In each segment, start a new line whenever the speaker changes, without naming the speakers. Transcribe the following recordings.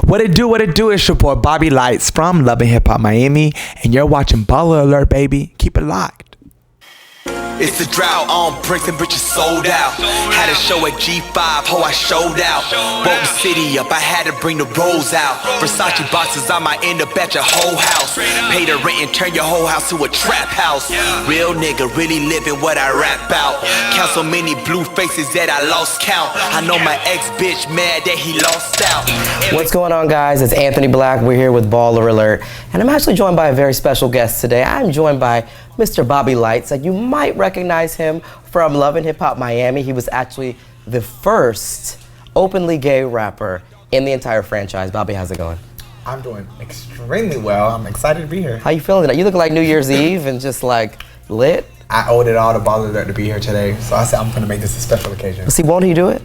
What it do, it's your boy Bobby Lytes from Love and Hip Hop Miami, and you're watching Baller Alert, baby. Keep it locked.
It's the drought on bricks and bitches sold out. Had a show at G5, ho, I showed out. Woke the city up, I had to bring the rolls out. Versace boxes, I might end up at your whole house. Pay the rent and turn your whole house to a trap house. Real nigga, really living what I rap out. Count so many blue faces that I lost count. I know my ex-bitch mad that he lost out.
What's going on, guys? It's Anthony Black. We're here with Baller Alert, and I'm actually joined by a very special guest today. I'm joined by Mr. Bobby Lytes. You might recognize him from Love and Hip Hop Miami. He was actually the first openly gay rapper in the entire franchise. Bobby, how's it going?
I'm doing extremely well. I'm excited to be here.
How you feeling today? You look like New Year's Eve and just like lit.
I owed it all to Baller Alert to be here today, so I said I'm gonna make this a special occasion.
See, won't he do it?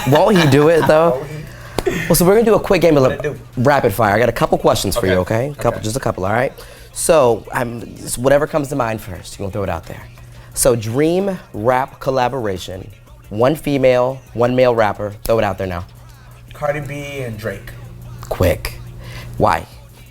Won't he do it though? Well, so we're gonna do a quick game of rapid fire. I got a couple questions for you, okay? Just a couple, all right? So, whatever comes to mind first, you're gonna throw it out there. So, dream rap collaboration, one female, one male rapper. Throw it out there now.
Cardi B and Drake.
Quick. Why?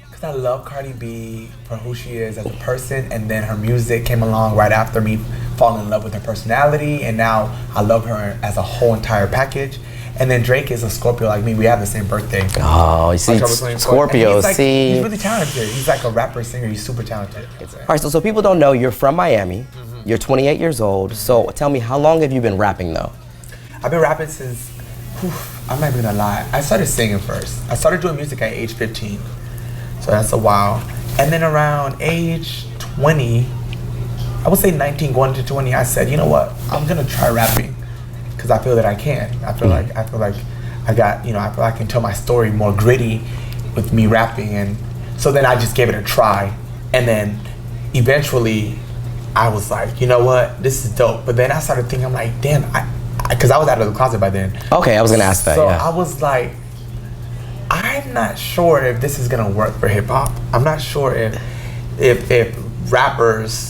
Because I love Cardi B for who she is as a person, and then her music came along right after me falling in love with her personality, and now I love her as a whole entire package. And then Drake is a Scorpio like me. We have the same birthday.
Oh, you see, Scorpio,
he's like,
see.
He's really talented. He's like a rapper, singer. He's super talented.
All right, so people don't know, you're from Miami. You're 28 years old. So tell me, how long have you been rapping though?
I've been rapping since, I'm not even gonna lie. I started singing first. I started doing music at age 15. So that's a while. And then around age 20, I would say 19 going to 20, I said, you know what? I'm gonna try rapping. Because I feel that I can. I feel like I got, I feel like I can tell my story more gritty with me rapping, and so then I just gave it a try, and then eventually I was like, you know what, this is dope. But then I started thinking, I'm like, damn, because I was out of the closet by then.
Okay, I was gonna ask that.
So
yeah.
I was like, I'm not sure if this is gonna work for hip hop. I'm not sure if rappers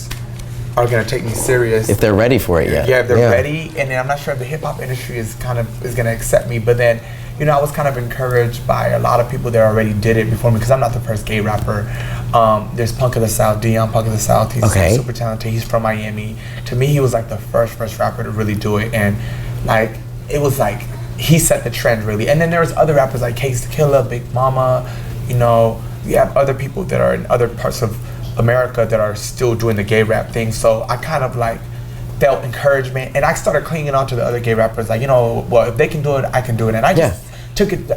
are gonna take me serious.
If they're ready for it, yeah.
Yeah, if they're ready, and then I'm not sure if the hip hop industry is gonna accept me. But then, I was kind of encouraged by a lot of people that already did it before me, because I'm not the first gay rapper. There's Punk of the South, Dion Punk of the South. He's super talented. He's from Miami. To me, he was like the first rapper to really do it, and like it was like he set the trend really. And then there was other rappers like Case the Killer, Big Mama. You have other people that are in other parts of America that are still doing the gay rap thing. So I kind of like felt encouragement, and I started clinging on to the other gay rappers, like, well, if they can do it, I can do it. And I just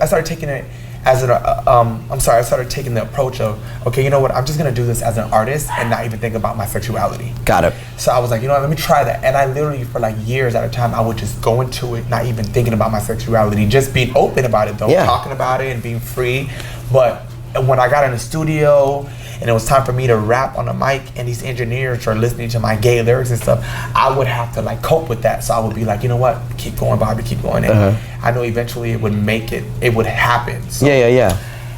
I started taking it as I started taking the approach of, okay, you know what, I'm just gonna do this as an artist and not even think about my sexuality.
Got it.
So I was like, let me try that. And I literally, for like years at a time, I would just go into it not even thinking about my sexuality, just being open about it though, talking about it and being free. But when I got in the studio and it was time for me to rap on the mic, and these engineers are listening to my gay lyrics and stuff, I would have to like cope with that. So I would be like, you know what, keep going, Bobby, keep going. And I know eventually it would happen. So
Yeah.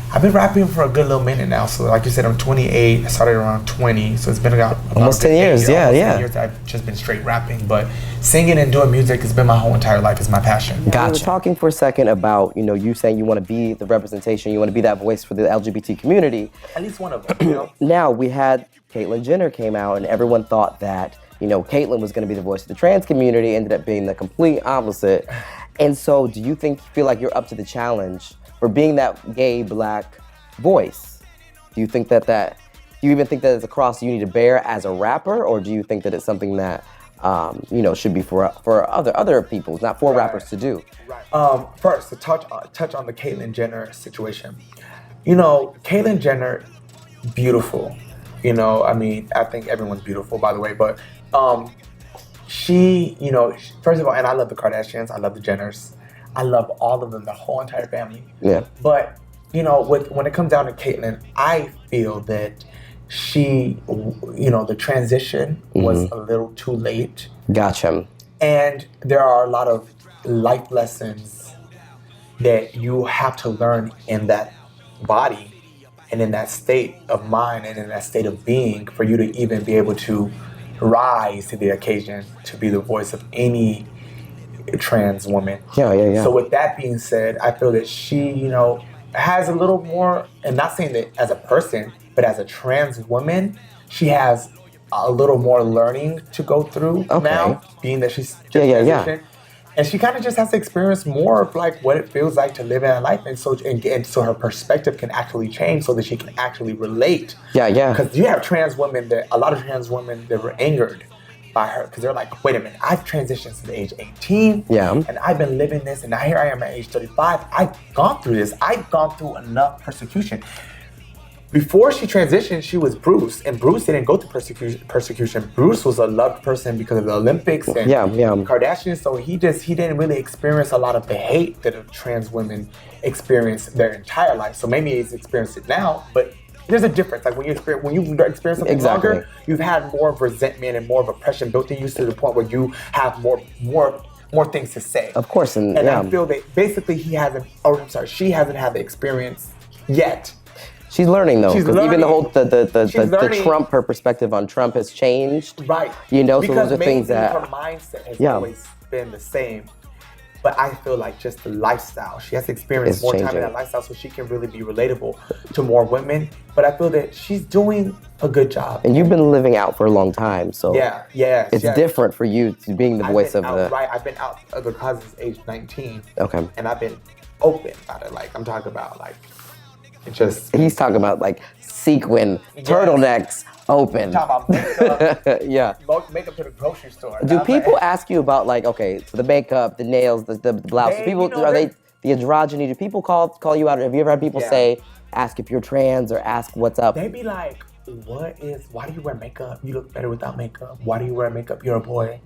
I've been rapping for a good little minute now. So like you said, I'm 28. I started around 20. So it's been about
almost 10 years. Yeah.
10 years I've just been straight rapping. But singing and doing music has been my whole entire life. It's my passion.
Gotcha. We were talking for a second about, you saying you want to be the representation, you want to be that voice for the LGBT community.
At least one of them,
Now we had Caitlyn Jenner came out, and everyone thought that, Caitlyn was going to be the voice of the trans community, ended up being the complete opposite. And so do you feel like you're up to the challenge for being that gay black voice? Do you think do you even think that it's a cross you need to bear as a rapper, or do you think that it's something that should be for other people, not for rappers to do?
Right. First, to touch on the Caitlyn Jenner situation. Caitlyn Jenner, beautiful. I think everyone's beautiful, by the way, but she, first of all, and I love the Kardashians, I love the Jenners, I love all of them, the whole entire family.
Yeah.
But, when it comes down to Caitlyn, I feel that she, the transition was a little too late.
Gotcha.
And there are a lot of life lessons that you have to learn in that body and in that state of mind and in that state of being for you to even be able to rise to the occasion to be the voice of any trans woman.
Yeah.
So with that being said, I feel that she, has a little more, and not saying that as a person, but as a trans woman, she has a little more learning to go through now, being that she's just transitioned. And she kind of just has to experience more of like what it feels like to live in a life, and so her perspective can actually change, so that she can actually relate. Because you have trans women a lot of trans women that were angered by her, because they're like, wait a minute, I've transitioned since the age 18, and I've been living this, and now here I am at age 35. I've gone through this. I've gone through enough persecution. Before she transitioned, she was Bruce, and Bruce didn't go through persecution. Bruce was a loved person because of the Olympics and Kardashians, so he didn't really experience a lot of the hate that trans women experience their entire life. So maybe he's experienced it now, but there's a difference. Like when you experience something longer, you've had more of resentment and more of oppression built in you, to the point where you have more things to say.
Of course, and
I feel that basically she hasn't had the experience yet.
She's learning though, because even the whole the Trump, her perspective on Trump has changed.
Right.
You know,
because
so those are things that
her mindset has always been the same. But I feel like just the lifestyle, she has experienced more time in that lifestyle, so she can really be relatable to more women. But I feel that she's doing a good job.
And you've been living out for a long time, so it's different for you to being the voice of the.
Right, I've been out of the closet since age 19.
Okay.
And I've been open about it. Like I'm talking about like.
He's talking about like sequin turtlenecks open.
Talking about makeup. Makeup to the grocery store.
Do people ask you about like, okay, so the makeup, the nails, the blouse? Are they the androgyny? Do people call you out? Have you ever had people ask if you're trans or ask what's up?
They be like, why do you wear makeup? You look better without makeup. Why do you wear makeup? You're a boy.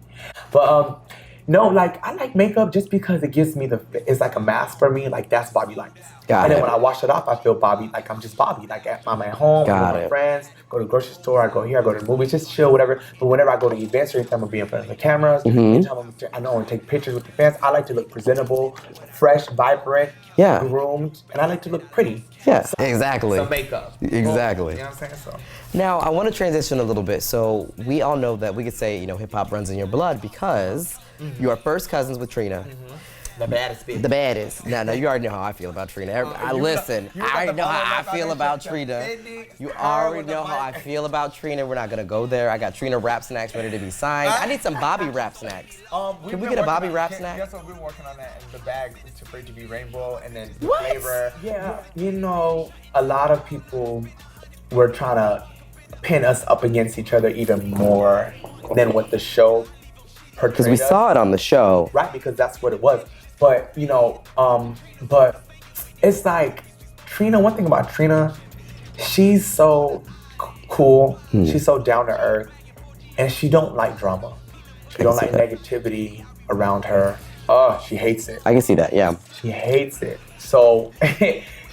But no, like I like makeup just because it gives me it's like a mask for me. Like that's Bobby Lytes. And then when I wash it off, I feel Bobby, like I'm just Bobby. Like I'm at home, I'm with my friends, go to the grocery store, I go here, I go to the movies, just chill, whatever. But whenever I go to events or anything, I'm gonna be in front of the cameras. Anytime I know I want to take pictures with the fans. I like to look presentable, fresh, vibrant, groomed, and I like to look pretty.
Exactly.
Some makeup.
Exactly.
You know what I'm saying? So.
Now, I want to transition a little bit. So we all know that we could say, hip hop runs in your blood because you are first cousins with Trina.
The baddest bitch.
The baddest. Now, you already know how I feel about Trina. I already know how I feel about Trina. You already know how I feel about Trina. We're not going to go there. I got Trina rap snacks ready to be signed. I need some Bobby rap snacks. Can we get a Bobby rap snack?
That's what we've been working on that. And the bag for it to be rainbow, and then the flavor. Yeah. You know, a lot of people were trying to pin us up against each other even more than what the show portrayed.
Because we saw it on the show.
Right, because that's what it was. But, but it's like Trina, one thing about Trina, she's so cool. She's so down to earth. And she don't like drama. She don't like negativity around her. Oh, she hates it.
I can see that, yeah.
She hates it. So,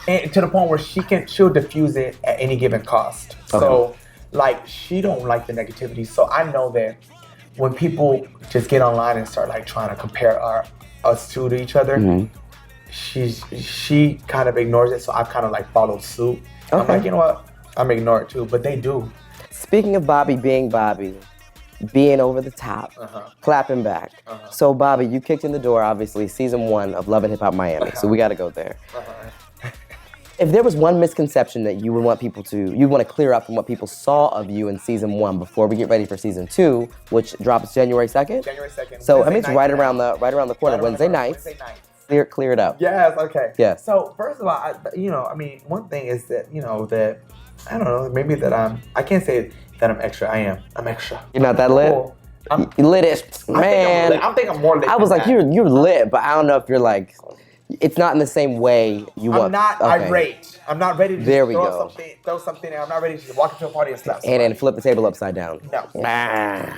and to the point where she'll diffuse it at any given cost. Okay. So, like, she don't like the negativity. So I know that when people just get online and start like trying to compare us two to each other, she kind of ignores it. So I kind of like followed suit. Okay. I'm like, you know what? I'm ignoring it too, but they do.
Speaking of Bobby being Bobby, being over the top, clapping back. So Bobby, you kicked in the door, obviously, season 1 of Love and Hip Hop Miami. So we got to go there. If there was one misconception that you would want to clear up from what people saw of you in season 1 before we get ready for season 2, which drops January 2nd?
January 2nd.
So I mean, it's right around the corner, Wednesday night. Clear it up.
Yes, okay.
Yeah.
So first of all, one thing is that, that, I don't know, maybe that I can't say that I'm extra. I'm extra.
You're not that lit?
Cool.
You lit-ish, man.
I think I'm more lit.
I was like, you're lit, but I don't know if you're like, it's not in the same way you want.
I'm not irate. I'm not ready to throw something. I'm not ready to walk into a party and slap somebody.
And flip the table upside down.
No.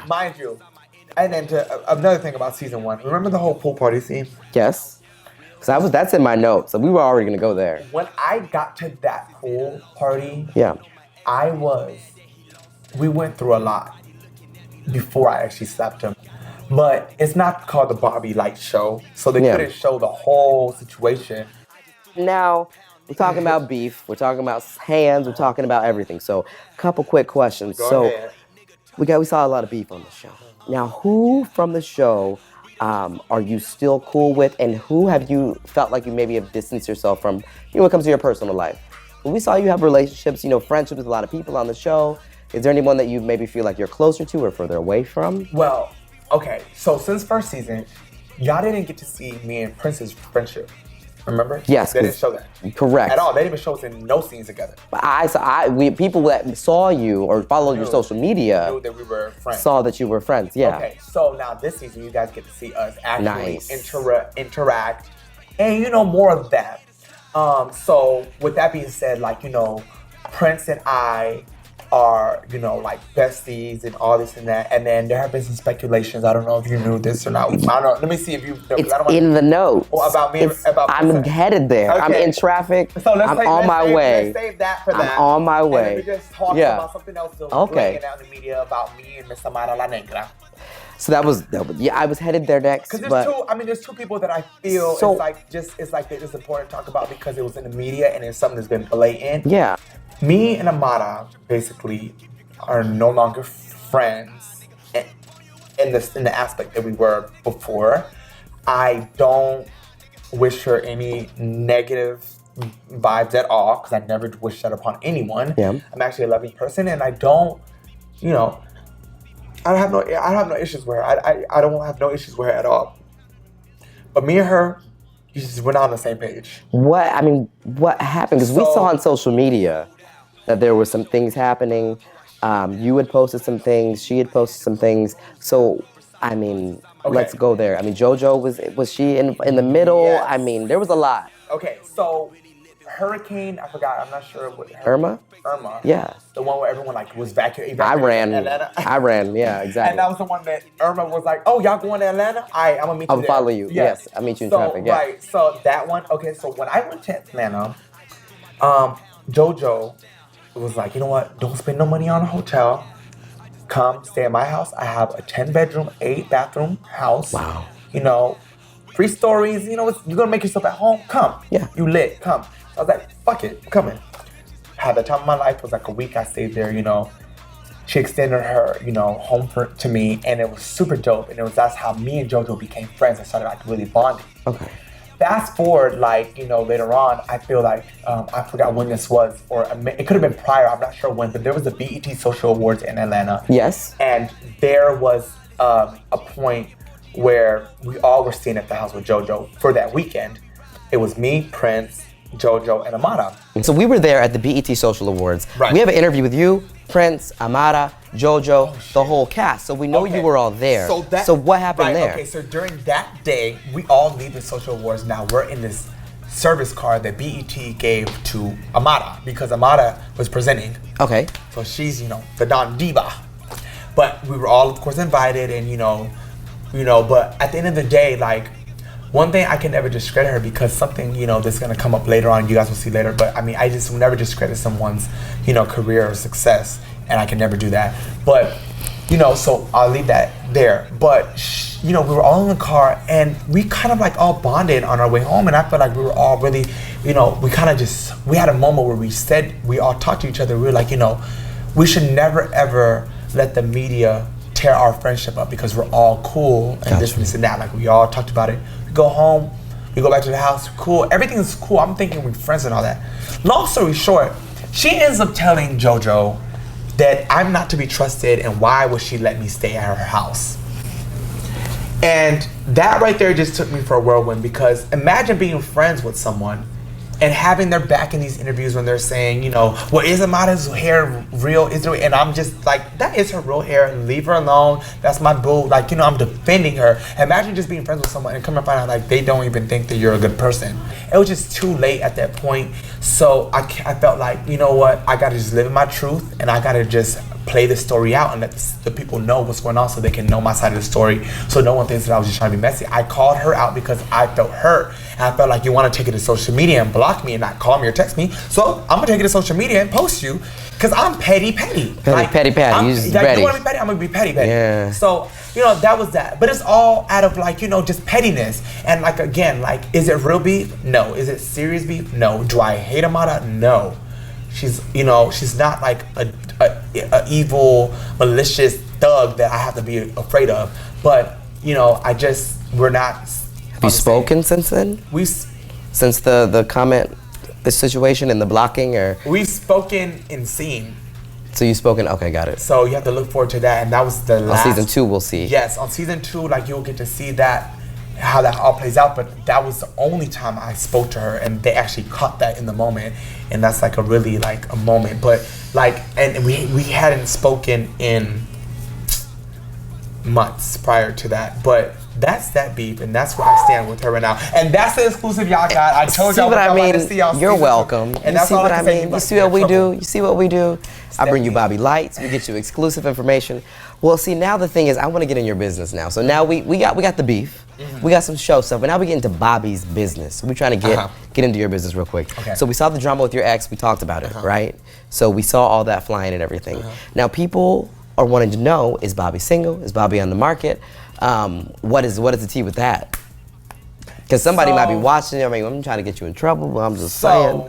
Mind you. And then another thing about season 1. Remember the whole pool party scene?
Yes. Because that's in my notes. So we were already going to go there.
When I got to that pool party, we went through a lot before I actually slapped him. But it's not called the Bobby Lytes show, so they couldn't show the whole situation.
Now, we're talking about beef, we're talking about hands, we're talking about everything. So, a couple quick questions.
Go ahead.
We saw a lot of beef on the show. Now, who from the show are you still cool with, and who have you felt like you maybe have distanced yourself from, when it comes to your personal life? When we saw you have relationships, friendships with a lot of people on the show, is there anyone that you maybe feel like you're closer to or further away from?
Well, okay, so since first season, y'all didn't get to see me and Prince's friendship. Remember?
Yes.
They didn't show that.
Correct.
At all. They didn't even show us in no scenes together.
But people that saw you or followed your social media
knew that we were friends.
saw that you were friends, yeah.
Okay, so now this season, you guys get to see us actually
Nice.
interact, and more of that. So with that being said, Prince and I are, like besties and all this and that. And then there have been some speculations. I don't know if you knew this or not. I don't know. Let me see if you know.
It's in the notes.
About me.
I'm
Prince.
headed there.
Okay.
I'm in traffic.
So
I'm on my way.
Let's save that for that.
I'm on my way.
And then we just talk about something else.
Okay.
Out in the media about me and Miss Amara La Negra.
So that was I was headed there next.
Because
but
there's two people that I feel it's important to talk about because it was in the media and it's something that's been blatant.
Yeah.
Me and Amara basically are no longer friends in the aspect that we were before. I don't wish her any negative vibes at all because I never wish that upon anyone.
Yeah.
I'm actually a loving person and I don't, I have no issues with her. I don't have no issues with her at all. But me and her, we're not on the same page.
What happened? Because we saw on social media that there were some things happening. You had posted some things. She had posted some things. So, let's go there. JoJo, was she in the middle?
Yes.
There was a lot.
Okay, so Hurricane, I forgot. I'm not sure what.
Irma? Yeah.
The one where everyone was evacuated.
I ran.
Atlanta.
I ran. Yeah, exactly.
And that was the one that Irma was like, "Oh, y'all going to Atlanta? I'm gonna meet you
I'll follow you. Yes, I'll meet you in traffic. Yeah.
Right. So that one. Okay. So when I went to Atlanta, JoJo was like, you know what? Don't spend no money on a hotel. Come stay at my house. I have a 10-bedroom, 8-bathroom house.
Wow.
3 stories. You're gonna make yourself at home. Come.
Yeah.
You lit. Come. I was like, fuck it. I'm coming. Had the time of my life. It was like a week I stayed there. She extended her, home to me, and it was super dope. And that's how me and JoJo became friends and started really bonding.
Okay.
Fast forward, later on, I feel like I forgot when this was, or it could have been prior. I'm not sure when, but there was the BET Social Awards in Atlanta.
Yes.
And there was a point where we all were staying at the house with JoJo for that weekend. It was me, Prince, JoJo, and Amara.
So we were there at the BET Social Awards.
Right.
We have an interview with you, Prince, Amara, JoJo, the whole cast. So we know you were all there. So what happened there?
Okay, so during that day, we all leave the Social Awards. Now we're in this service card that BET gave to Amara because Amara was presenting.
Okay.
So she's, the Don Diva. But we were all, of course, invited and, but at the end of the day, one thing I can never discredit her because something, that's going to come up later on, you guys will see later, but I just will never discredit someone's, career or success, and I can never do that. But, so I'll leave that there. But, we were all in the car, and we kind of all bonded on our way home, and I felt like we were all really, we kind of we had a moment where we all talked to each other, we were like, we should never, ever let the media tear our friendship up because we're all cool and this and that. We all talked about it. We go home, we go back to the house, cool. Everything's cool. I'm thinking we're friends and all that. Long story short, she ends up telling JoJo that I'm not to be trusted and why would she let me stay at her house? And that right there just took me for a whirlwind because imagine being friends with someone and having their back in these interviews when they're saying, well, is Amara's hair real? Is it? And I'm just like, that is her real hair. Leave her alone. That's my boo. I'm defending her. Imagine just being friends with someone and come and find out they don't even think that you're a good person. It was just too late at that point. So I felt like, you know what? I gotta just live in my truth and I gotta just play the story out and let the people know what's going on so they can know my side of the story so no one thinks that I was just trying to be messy. I called her out because I felt hurt and I felt like you want to take it to social media and block me and not call me or text me, so I'm gonna take it to social media and post you because I'm petty.
Petty.
You want to be petty? I'm gonna be petty.
Yeah.
So that was that, but it's all out of just pettiness and again, is it real beef? No. Is it serious beef? No. Do I hate Amara? No. She's she's not a evil, malicious thug that I have to be afraid of. But I just we're not.
Have you spoken since then? Since the comment, the situation and the blocking, or?
We've spoken in scene.
So you've spoken, okay, got it.
So you have to look forward to that, and that was the last.
On season 2, we'll see.
Yes, on season 2, like you'll get to see that, how that all plays out, but that was the only time I spoke to her, and they actually caught that in the moment, and that's like a really like a moment, but like, and we hadn't spoken in months prior to that, but that's that beef, and that's where I stand with her right now, and that's the exclusive y'all got. I told y'all what y'all wanted to see.
You're welcome.
And that's all I can say.
You see what we do? You see what we do? I bring you Bobby Lytes. We get you exclusive information. Well, see, now the thing is, I want to get in your business now. So now we got the beef. Mm-hmm. We got some show stuff, but now we get into Bobby's business. We're trying to get into your business real quick.
Okay.
So we saw the drama with your ex. We talked about it, right? So we saw all that flying and everything. Now people are wanting to know: is Bobby single? Is Bobby on the market? What is the tea with that? Because somebody might be watching. I mean, I'm trying to get you in trouble, but I'm just saying.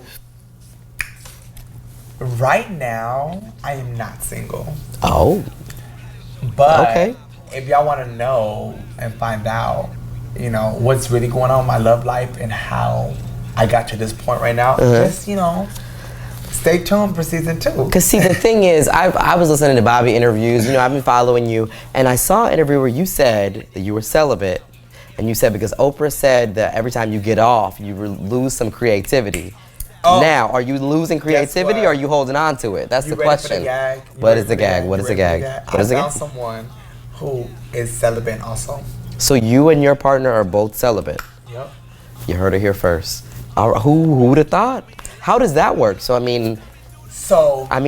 Right now, I am not single.
Oh.
But if y'all want to know and find out, you know, what's really going on in my love life and how I got to this point right now, just, you know, stay tuned for season 2.
Because see, the thing is, I was listening to Bobby interviews, you know, I've been following you, and I saw an interview where you said that you were celibate, and you said because Oprah said that every time you get off, you lose some creativity. Now, are you losing creativity or are you holding on to it? That's the question. What is the gag? What is the gag?
I found someone who is celibate also.
So you and your partner are both celibate?
Yep.
You heard it here first. Who would have thought? How does that work? So, I mean,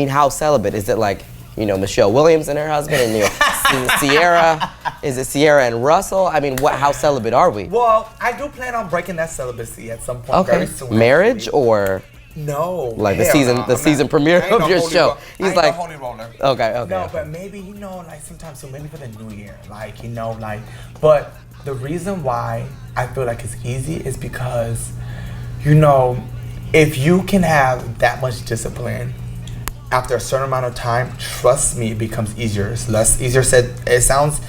how celibate? Is it like, you know, Michelle Williams and her husband and, you know, Sierra? Is it Sierra and Russell? I mean, how celibate are we?
Well, I do plan on breaking that celibacy at some point very soon.
Marriage or?
No.
Like the season premiere of your show.
He's like holy roller.
Okay.
No, but maybe, you know, like sometime soon, maybe for the new year. Like, you know, like, but the reason why I feel like it's easy is because, you know, if you can have that much discipline after a certain amount of time, trust me, it becomes easier. It's less easier said. It sounds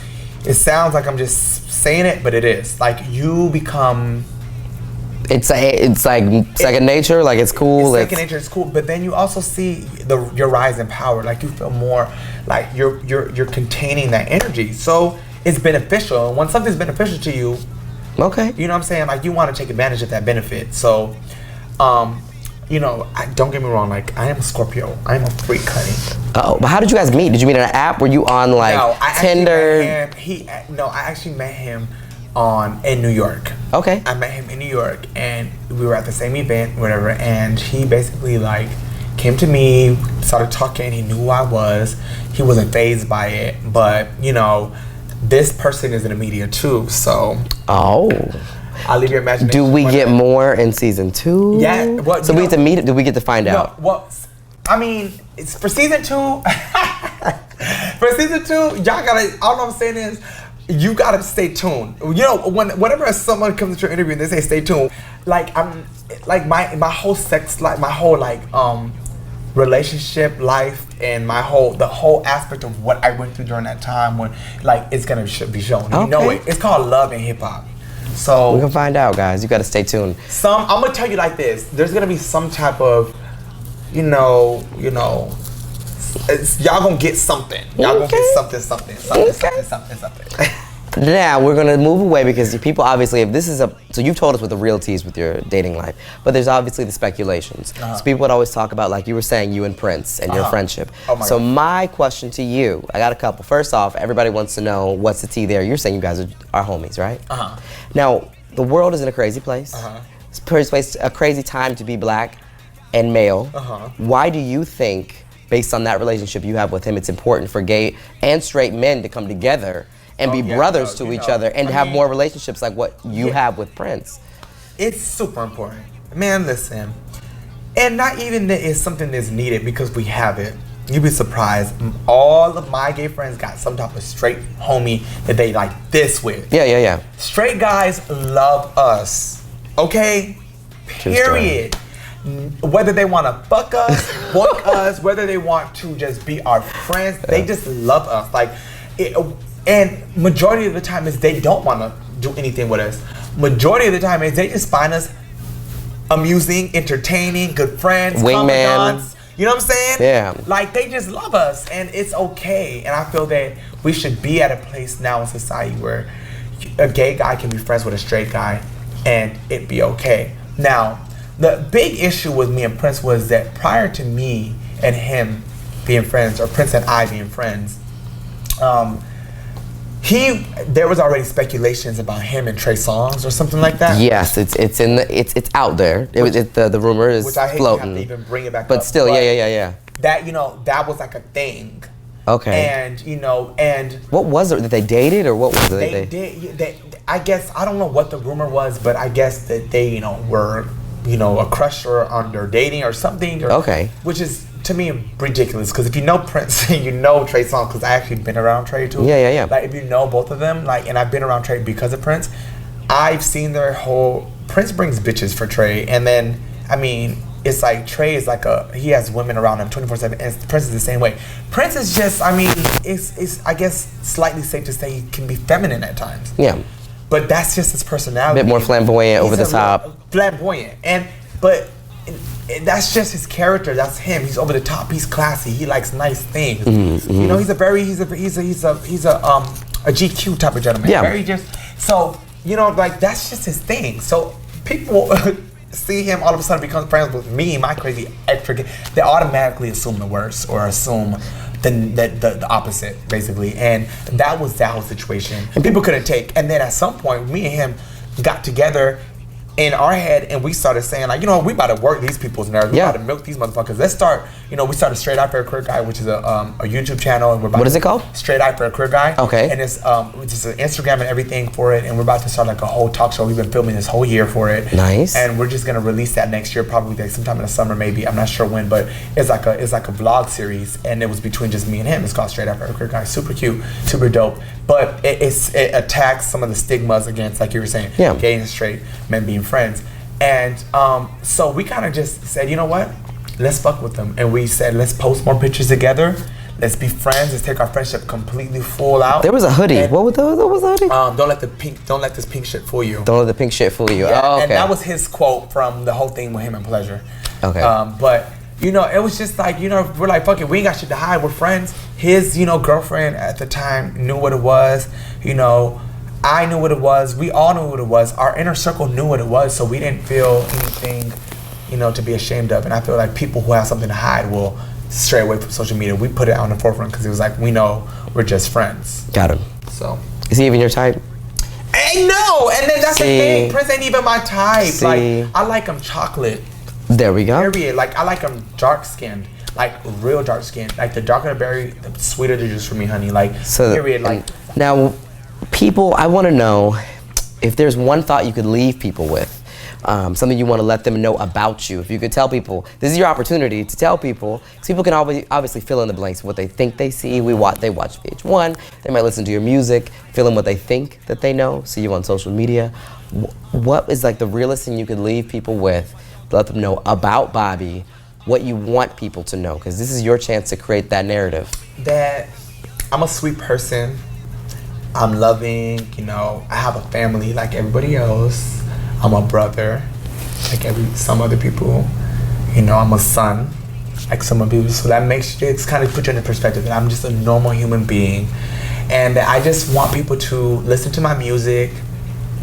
like I'm just saying it, but it is. Like you become.
It's like second nature. Like it's cool.
It's second nature. It's cool. But then you also see your rise in power. Like you feel more like you're containing that energy. So it's beneficial. And when something's beneficial to you, you know what I'm saying? Like you want to take advantage of that benefit. So, you know, don't get me wrong. Like I am a Scorpio. I am a freak, honey.
But how did you guys meet? Did you meet on an app? Were you on like Tinder?
I actually met him in New York.
Okay.
I met him in New York, and we were at the same event, whatever. And he basically like came to me, started talking. He knew who I was. He wasn't fazed by it, but you know, this person is in the media too. So. I'll leave your imagination.
Do we get more in season 2?
Yeah. Well,
so we get to meet it. Do we get to find out?
Well, I mean, it's for season 2. For season 2, y'all gotta. All I'm saying is, you gotta stay tuned. You know, whenever someone comes to your interview and they say stay tuned, like I'm, like my whole sex life, my whole like relationship life, and the whole aspect of what I went through during that time when like it's gonna be shown. You know it. It's called love and hip hop. So
we can find out, guys. You got to stay tuned.
I'm gonna tell you like this. There's gonna be some type of, you know, y'all gonna get something. Y'all gonna get something.
Now we're gonna move away because people obviously, if this is so you've told us what the real tea is with your dating life, but there's obviously the speculations. So people would always talk about, like you were saying, you and Prince and your friendship. So my question to you, I got a couple. First off, everybody wants to know what's the tea there. You're saying you guys are homies, right? Now the world is in a crazy place. It's a crazy time to be black and male. Why do you think, based on that relationship you have with him, it's important for gay and straight men to come together and be brothers to each other and have more relationships like what you have with Prince?
It's super important. Man, listen. And not even that it's something that's needed because we have it. You'd be surprised. All of my gay friends got some type of straight homie that they like this with.
Yeah.
Straight guys love us. Okay? Period. Whether they want to fuck us, boink us, whether they want to just be our friends, they just love us. Like, and majority of the time is they don't want to do anything with us. Majority of the time is they just find us amusing, entertaining, good friends,
wingman.
confidants. You know what I'm saying?
Yeah.
Like, they just love us, and it's okay. And I feel that we should be at a place now in society where a gay guy can be friends with a straight guy, and it be okay. Now, the big issue with me and Prince was that prior to me and him being friends, or Prince and I being friends, there was already speculations about him and Trey Songz or something like that.
Yes, it's out there. The rumor is
which I hate
floating.
to have to even bring it back
but
up.
still, yeah.
That, that was like a thing.
Okay.
And and
what was it? That they dated, or what was it?
They did. I guess I don't know what the rumor was, but I guess that they were a crush on their dating or something.
Okay.
Which is, to me, ridiculous, because if you know Prince and you know Trey Songz, because I actually been around Trey too.
Yeah.
Like, if you know both of them, and I've been around Trey because of Prince, I've seen their whole. Prince brings bitches for Trey, and then it's like Trey is he has women around him 24/7, and Prince is the same way. Prince is just, it's I guess slightly safe to say he can be feminine at times.
Yeah.
But that's just his personality.
A bit more flamboyant, over the top.
Flamboyant, but that's just his character. That's him. He's over the top. He's classy. He likes nice things.
Mm-hmm.
He's a GQ type of gentleman.
Yeah.
Very just so that's just his thing. So people see him all of a sudden become friends with me, my crazy extra. They automatically assume the worst or assume the opposite, basically, and that was the whole situation. And people couldn't take. And then at some point, me and him got together in our head, and we started saying, we about to work these people's nerves. We about to milk these motherfuckers. Let's start. We started Straight Eye for a Queer Guy, which is a YouTube channel, and we're about.
What is it called?
Straight Eye for a Queer Guy.
Okay.
And it's just an Instagram and everything for it, and we're about to start a whole talk show. We've been filming this whole year for it.
Nice.
And we're just gonna release that next year, probably sometime in the summer, maybe. I'm not sure when, but it's like a vlog series, and it was between just me and him. It's called Straight Eye for a Queer Guy. Super cute, super dope. But it attacks some of the stigmas against, like you were saying, gay and straight men being friends. And so we kind of just said, you know what? Let's fuck with them. And we said, let's post more pictures together. Let's be friends. Let's take our friendship completely full out.
There was a hoodie. And what was the hoodie?
Don't let this pink shit fool you.
Don't let the pink shit fool you.
Yeah,
oh, okay.
And that was his quote from the whole thing with him and Pleasure.
Okay.
But it was just like, we're like, fuck it, we ain't got shit to hide. We're friends. His, girlfriend at the time knew what it was. I knew what it was. We all knew what it was. Our inner circle knew what it was, so we didn't feel anything, to be ashamed of. And I feel like people who have something to hide will stray away from social media. We put it on the forefront because it was like, we know we're just friends.
Got him.
So.
Is he even your type?
Hey, no! And then that's the thing. Prince ain't even my type.
See.
I like him chocolate.
There we go.
Period. I like him dark skinned. Real dark skinned. The darker the berry, the sweeter the juice for me, honey. Period.
Now, people, I want to know if there's one thought you could leave people with, something you want to let them know about you. If you could tell people, this is your opportunity to tell people, because people can obviously fill in the blanks of what they think they see. They watch VH1, they might listen to your music, fill in what they think that they know, see you on social media. What is the realest thing you could leave people with to let them know about Bobby, what you want people to know? Because this is your chance to create that narrative.
That I'm a sweet person. I'm loving, I have a family like everybody else. I'm a brother, like some other people. I'm a son, like some other people. So that it's kind of put you in the perspective that I'm just a normal human being. And that I just want people to listen to my music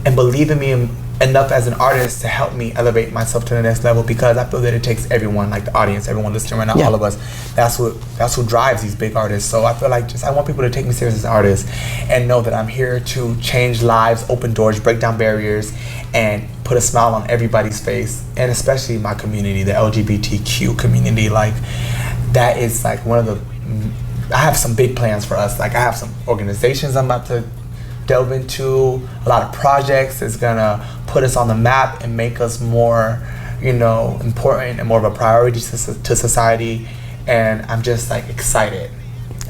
and believe in me enough as an artist to help me elevate myself to the next level, because I feel that it takes everyone, like the audience, everyone listening right now, all of us. That's what drives these big artists. So I feel like I want people to take me serious as an artist and know that I'm here to change lives, open doors, break down barriers, and put a smile on everybody's face, and especially my community, the LGBTQ community. That is one of the. I have some big plans for us. I have some organizations I'm about to delve into, a lot of projects that's gonna put us on the map and make us more, important and more of a priority to society. And I'm just excited.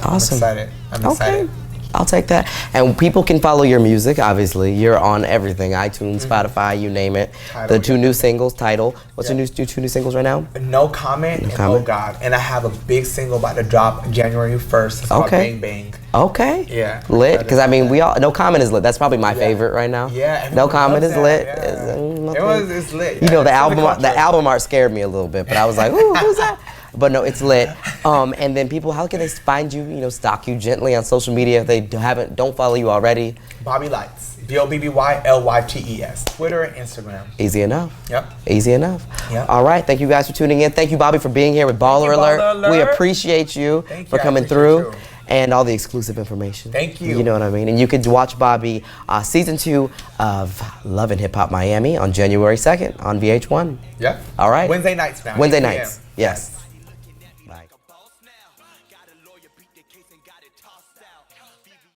Awesome.
I'm excited.
I'll take that. And people can follow your music, obviously. You're on everything, iTunes, Spotify, you name it.
Tidal,
the two new singles, Tidal. What's your two new singles right now?
No Comment and
Comment.
Oh God. And I have a big single about to drop January 1st. It's called
Okay.
Bang Bang.
Okay.
Yeah.
Lit, because I mean, we all, No Comment is lit. That's probably my favorite right now.
Yeah.
No Comment is
loves
lit.
that, yeah. It's lit.
You know, the
It's
album art scared me a little bit, but I was like, ooh, who's that? But no, it's lit. And then people, how can they find you, stalk you gently on social media if they don't follow you already?
Bobby Lytes. BOBBYLYTES. Twitter and Instagram.
Easy enough.
Yep.
Easy enough.
Yep.
All right. Thank you guys for tuning in. Thank you, Bobby, for being here with Baller Alert. We appreciate you for coming through and all the exclusive information.
Thank you.
You know what I mean? And you can watch Bobby season 2 of Love and Hip Hop Miami on January 2nd on VH1.
Yep.
All right.
Wednesday nights now.
Wednesday
8 p.m.
nights. Yes.